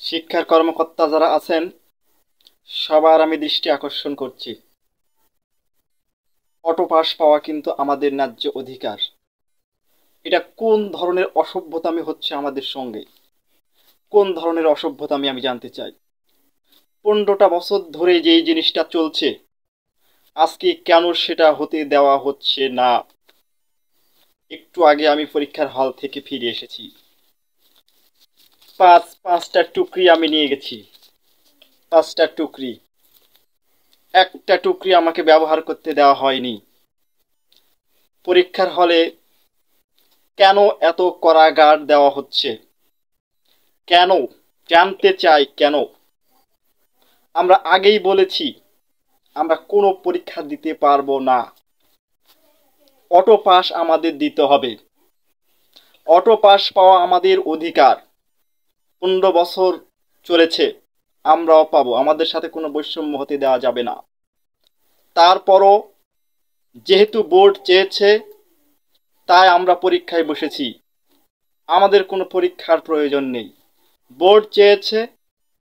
শিক্ষার কর্মকর্তা যারা আছেন সবার আমি দৃষ্টি আকর্ষণ করছি, অটো পাস পাওয়া কিন্তু আমাদের ন্যায্য অধিকার। এটা কোন ধরনের অসভ্যতামি হচ্ছে আমাদের সঙ্গে? কোন ধরনের অসভ্যতামি আমি জানতে চাই। 15টা বছর ধরে যেই জিনিসটা চলছে, আজকে কেন সেটা হতে দেওয়া হচ্ছে না? একটু আগে আমি পরীক্ষার হল থেকে ফিরে এসেছি, পাঁচটা টুকরি আমি নিয়ে গেছি। 5টা টুকরি, একটা টুকরি আমাকে ব্যবহার করতে দেওয়া হয়নি। পরীক্ষার হলে কেন এত কড়া গার্ড দেওয়া হচ্ছে? কেন? জানতে চাই কেন। আমরা আগেই বলেছি আমরা কোনো পরীক্ষা দিতে পারবো না, অটো পাস আমাদের দিতে হবে। অটো পাস পাওয়া আমাদের অধিকার। 15 বছর চলেছে, আমরাও পাবো, আমাদের সাথে কোনো বৈষম্য হতে দেওয়া যাবে না। তারপরও যেহেতু বোর্ড চেয়েছে তাই আমরা পরীক্ষায় বসেছি, আমাদের কোনো পরীক্ষার প্রয়োজন নেই। বোর্ড চেয়েছে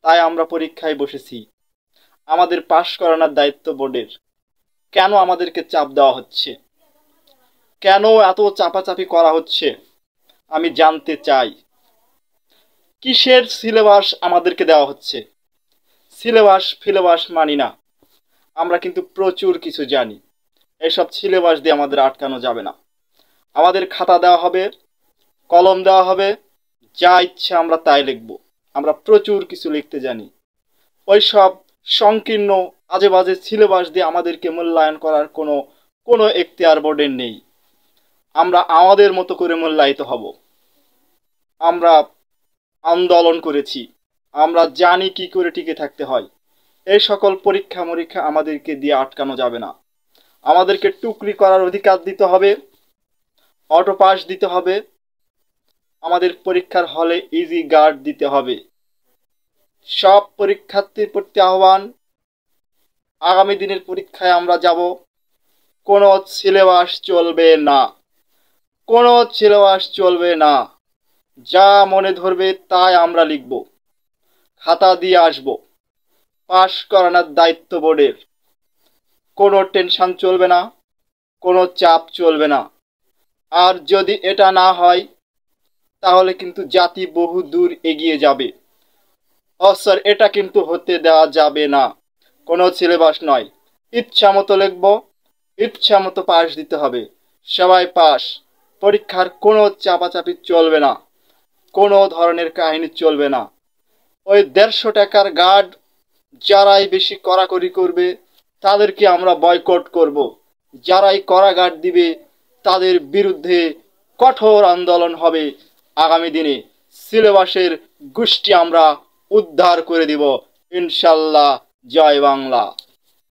তাই আমরা পরীক্ষায় বসেছি, আমাদের পাশ করানোর দায়িত্ব বোর্ডের। কেন আমাদেরকে চাপ দেওয়া হচ্ছে? কেন এত চাপাচাপি করা হচ্ছে আমি জানতে চাই। কিসের সিলেবাস আমাদেরকে দেওয়া হচ্ছে? সিলেবাস মানি না, আমরা কিন্তু প্রচুর কিছু জানি। এসব সিলেবাস দিয়ে আমাদের আটকানো যাবে না। আমাদের খাতা দেওয়া হবে, কলম দেওয়া হবে, যা ইচ্ছা আমরা তাই লিখব। আমরা প্রচুর কিছু লিখতে জানি। ওইসব সংকীর্ণ আজে বাজে সিলেবাস দিয়ে আমাদেরকে মূল্যায়ন করার কোনো এখতিয়ার বোর্ডের নেই। আমরা আমাদের মতো করে মূল্যায়িত হব। আমরা আন্দোলন করেছি, আমরা জানি কি করে টিকে থাকতে হয়। এই সকল পরীক্ষা মরীক্ষা আমাদেরকে দিয়ে আটকানো যাবে না। আমাদেরকে টুকরি করার অধিকার দিতে হবে, অটো পাস দিতে হবে, আমাদের পরীক্ষার হলে ইজি গার্ড দিতে হবে। সব পরীক্ষার্থীর প্রতি আহ্বান, আগামী দিনের পরীক্ষায় আমরা যাব, কোনো সিলেবাস চলবে না, কোনো সিলেবাস চলবে না। যা মনে ধরবে তাই আমরা লিখব, খাতা দিয়ে আসব। পাশ করানোর দায়িত্ব বোর্ডের। কোনো টেনশন চলবে না, কোনো চাপ চলবে না। আর যদি এটা না হয় তাহলে কিন্তু জাতি বহু দূর এগিয়ে যাবে। স্যার, এটা কিন্তু হতে দেওয়া যাবে না। কোনো সিলেবাস নয়, ইচ্ছা মতো লিখব, ইচ্ছা মতো পাশ দিতে হবে। সবাই পাস। পরীক্ষার কোনো চাপাচাপি চলবে না, কোনো ধরনের কাহিনী চলবে না। ওই 150 টাকার গার্ড যারাই বেশি কড়াকড়ি করবে তাদেরকে আমরা বয়কট করব। যারাই কড়া গার্ড দিবে তাদের বিরুদ্ধে কঠোর আন্দোলন হবে। আগামী দিনে সিলেবাসের গোষ্ঠী আমরা উদ্ধার করে দিব ইনশাল্লাহ। জয় বাংলা।